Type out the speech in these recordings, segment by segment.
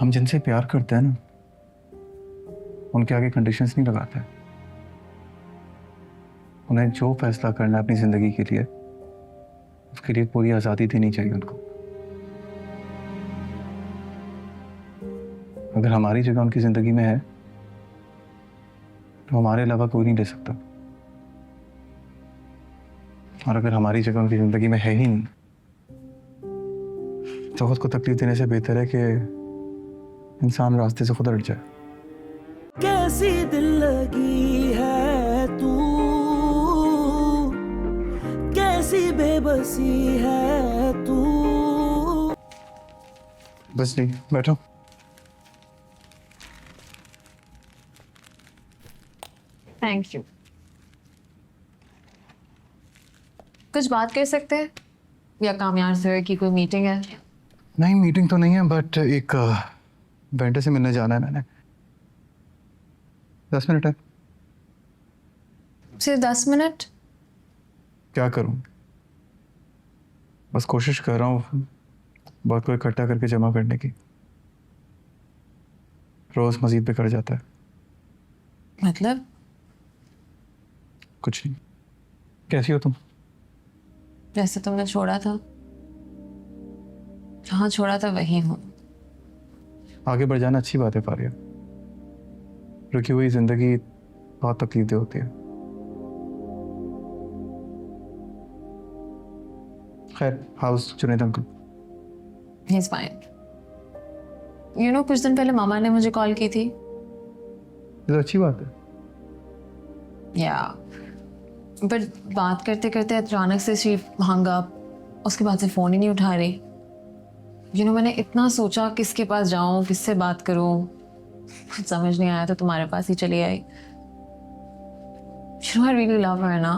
हम जिनसे प्यार करते हैं ना, उनके आगे कंडीशंस नहीं लगाते। उन्हें जो फैसला करना है अपनी जिंदगी के लिए, उसके लिए पूरी आज़ादी देनी चाहिए उनको। अगर हमारी जगह उनकी जिंदगी में है तो हमारे अलावा कोई नहीं ले सकता, और अगर हमारी जगह उनकी जिंदगी में है ही नहीं तो खुद को तकलीफ देने से बेहतर है कि इंसान रास्ते से खुद हट जाए। कैसी दिल लगी है तू, कैसी बेबसी है तू। बस नहीं, बैठो। Thank you. कुछ बात कर सकते हैं या कामयाब सर की कोई मीटिंग है? नहीं, मीटिंग तो नहीं है, बट एक वेंडर से मिलने जाना है मैंने। 10 मिनट है। सिर्फ 10 मिनट? क्या करूं, बस कोशिश कर रहा हूँ बहुत को इकट्ठा करके जमा करने की। रोज मस्जिद पे कर जाता है। मतलब? कुछ नहीं। कैसी हो तुम? जैसे तुमने छोड़ा था, जहाँ छोड़ा था वही हूँ। आगे बढ़ जाना अच्छी बात है फारिया, रुकी हुई जिंदगी बहुत तकलीफदेह होती है। खैर, house Junaid uncle? He is fine. You know, कुछ दिन पहले मामा ने मुझे कॉल की थी। ये तो अच्छी बात है। या बट बात करते करते अचानक से शी हंग अप। उसके बाद से फ़ोन ही नहीं उठा रही। यू नो, मैंने इतना सोचा किसके पास जाऊं, किससे बात करूं, कुछ समझ नहीं आया तो तुम्हारे पास ही चली आई। You know, I really love her ना,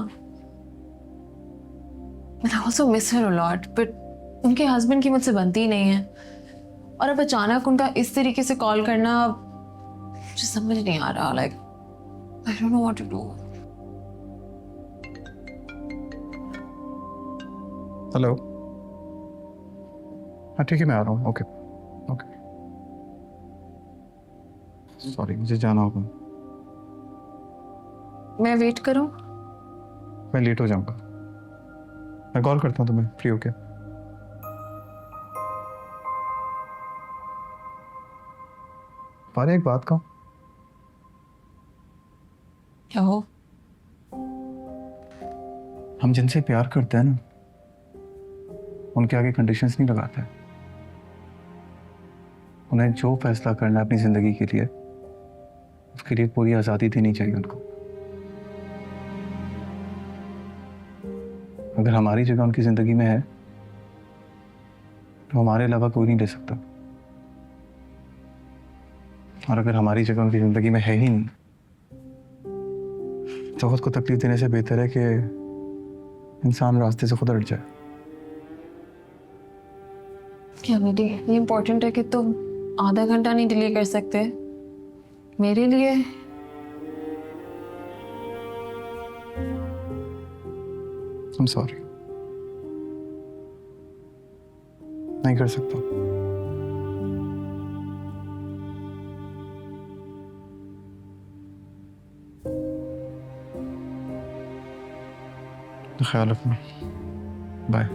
but I also miss her a lot. But उनके हस्बैंड की मुझसे बनती ही नहीं है, और अब अचानक उनका इस तरीके से कॉल करना मुझे समझ नहीं आ रहा। Like I don't know what to do. Hello. हाँ ठीक है, मैं आ रहा हूँ। Okay okay. सॉरी, मुझे जाना होगा। मैं वेट करूं? मैं लेट हो जाऊंगा। मैं कॉल करता हूँ तुम्हें फ्री होके। फारिया, एक बात कहूँ? क्या हो? हम जिनसे प्यार करते हैं ना, उनके आगे कंडीशंस नहीं लगाते। उन्हें जो फैसला करना है अपनी जिंदगी के लिए, उसके लिए पूरी आज़ादी देनी चाहिए उनको। अगर हमारी जगह उनकी जिंदगी में है तो हमारे अलावा कोई नहीं ले सकता, और अगर हमारी जगह उनकी जिंदगी में है ही नहीं तो खुद को तकलीफ देने से बेहतर है कि इंसान रास्ते से खुद हट जाए। क्या बेटी, ये इम्पोर्टेंट है कि तुम आधा घंटा नहीं डिले कर सकते मेरे लिए? I'm sorry, नहीं कर सकता। ख्याल रखना। बाय।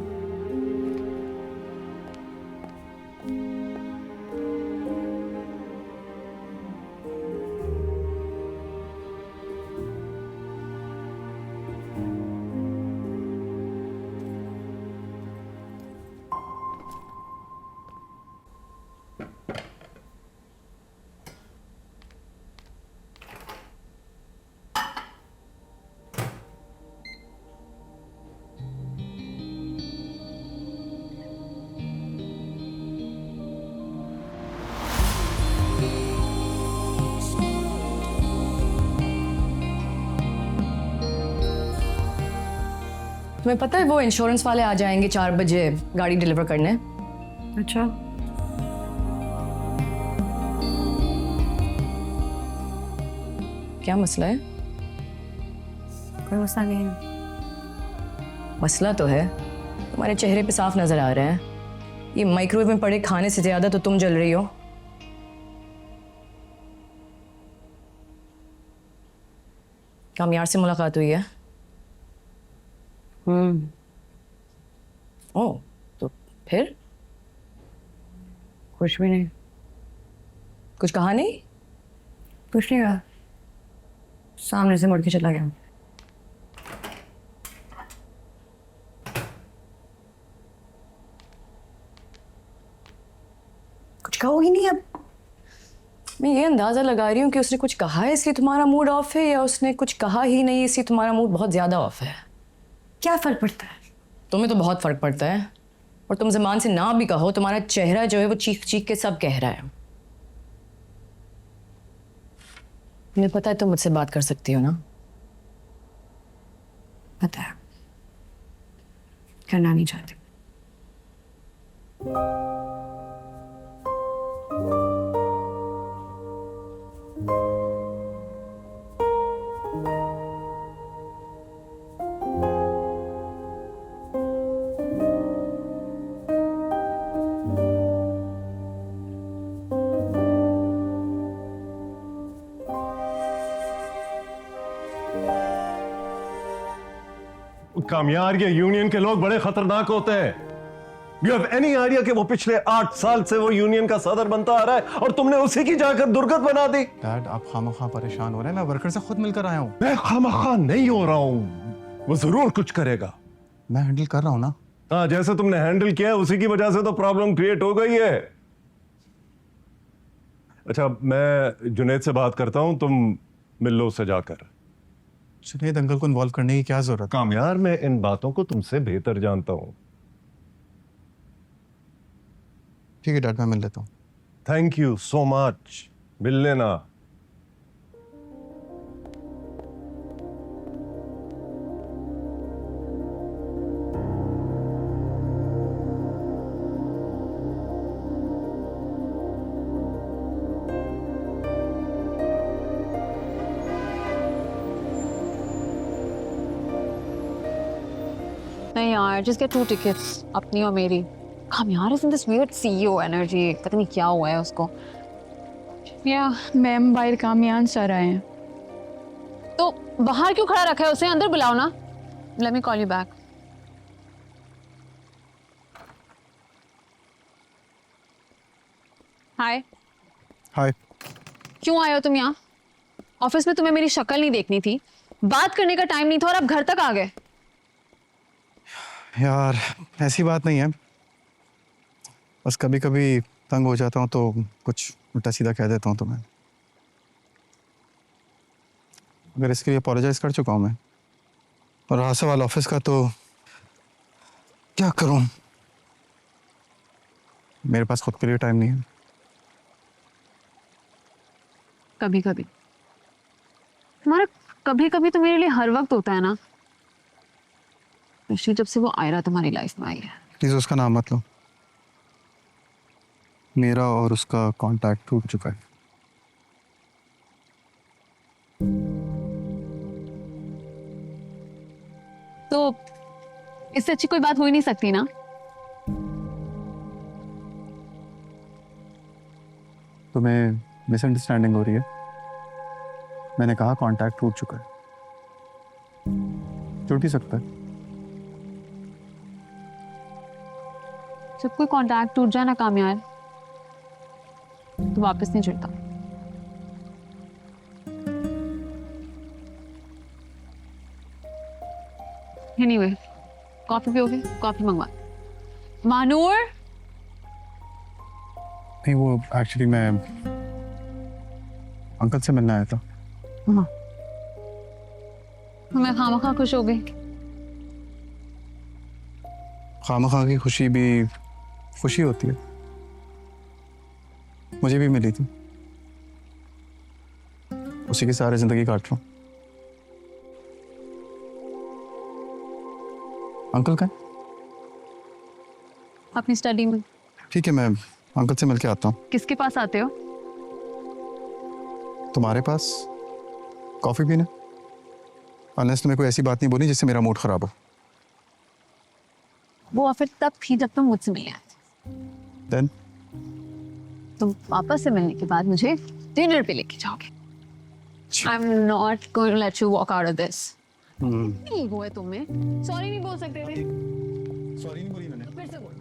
तुम्हें पता है वो इंश्योरेंस वाले आ जाएंगे 4 बजे गाड़ी डिलीवर करने। अच्छा, क्या मसला है? कोई मसला नहीं है। मसला तो है, तुम्हारे चेहरे पे साफ नजर आ रहा है। ये माइक्रोवेव में पड़े खाने से ज्यादा तो तुम जल रही हो। कामयार से मुलाकात हुई है? ओह, तो फिर कुछ भी नहीं। कुछ कहा नहीं? कुछ नहीं कहा, सामने से मुड़ के चला गया। कुछ कहोगी नहीं अब? मैं ये अंदाज़ा लगा रही हूँ कि उसने कुछ कहा है इसलिए तुम्हारा मूड ऑफ है, या उसने कुछ कहा ही नहीं इसलिए तुम्हारा मूड बहुत ज़्यादा ऑफ है। क्या फर्क पड़ता है? तुम्हें तो बहुत फ़र्क पड़ता है, और तुम ज़बान से ना भी कहो, तुम्हारा चेहरा जो है वो चीख चीख के सब कह रहा है। मुझे पता है तुम मुझसे बात कर सकती हो ना। पता है, करना नहीं चाहती। कामयार ये यूनियन के लोग बड़े खतरनाक होते हैं। यू हैव एनी आइडिया कि वो पिछले 8 साल से वो यूनियन का सदर बनता आ रहा है और तुमने उसी की जाकर दुर्गत बना दी। डैड, आप खामखा परेशान हो रहे हैं। मैं वर्कर से खुद मिलकर आया हूँ। मैं खामखा नहीं हो रहा हूं, वो जरूर कुछ करेगा। मैं हैंडल कर रहा हूँ ना। हाँ, जैसे तुमने हैंडल किया उसी की वजह से तो प्रॉब्लम क्रिएट हो गई है। अच्छा, मैं जुनैद से बात करता हूं, तुम मिल लो उससे जाकर। जुनैद अंकल को इन्वॉल्व करने की क्या जरूरत? कामयार, मैं इन बातों को तुमसे बेहतर जानता हूं। ठीक है डैड, मैं मिल लेता हूँ। Thank you so much. मिल लेना। नहीं यार, just get 2 tickets, अपनी और मेरी। कामयार is in this weird CEO energy, पता नहीं क्या हुआ है उसको। मैम बाहर कामयान सर आए हैं। तो बाहर क्यों खड़ा रखा है उसे? अंदर बुलाओ ना। Let me call you back. हाय। हाय। क्यों आए हो तुम यहाँ? ऑफिस में तुम्हें मेरी शक्ल नहीं देखनी थी, बात करने का टाइम नहीं था, और अब घर तक आ गए। यार ऐसी बात नहीं है, बस कभी कभी तंग हो जाता हूँ तो कुछ उल्टा सीधा कह देता हूँ तुम्हें। अगर इसके लिए अपोलोजाइज कर चुका हूँ मैं, और रहा सवाल ऑफिस का, तो क्या करूँ? मेरे पास खुद के लिए टाइम नहीं है। कभी कभी तुम्हारा कभी कभी तो मेरे लिए हर वक्त होता है ना, स्पेशली जब से वो आयरा तुम्हारी लाइफ में आई है। प्लीज उसका नाम मत लो। मेरा और उसका कांटेक्ट टूट चुका है। तो इससे अच्छी कोई बात हो ही नहीं सकती ना। तुम्हें मिसअंडरस्टैंडिंग हो रही है। मैंने कहा कांटेक्ट टूट चुका है। टूट भी सकता है। जब कोई कांटेक्ट टूट जाए ना कामयार, तो वापस नहीं जुड़ता। एनीवे, कॉफी पियोगे? कॉफी मंगवा। मानूर, नहीं वो एक्चुअली मैं अंकल से मिलने आया था। मैं खामखा खुश हो गई। खामखा की खुशी भी खुशी होती है। मुझे भी मिली थी, उसी की सारी जिंदगी काट रहा हूँ। अंकल का अपनी स्टडी में। ठीक है, मैं अंकल से मिलके आता हूँ। किसके पास आते हो? तुम्हारे पास कॉफी पीने, अनलेस तुम्हें कोई ऐसी बात नहीं बोली जिससे मेरा मूड खराब हो। वो ऑफर तब थी जब तुम मुझसे मिलने आए थे। देन तुम वापस से मिलने के बाद मुझे डिनर पे लेके जाओगे। I'm not going to let you walk out of this. हम्म। नहीं वो है तुम्हें सॉरी नहीं बोल सकते थे सॉरी नहीं बोली मैंने। फिर से बोल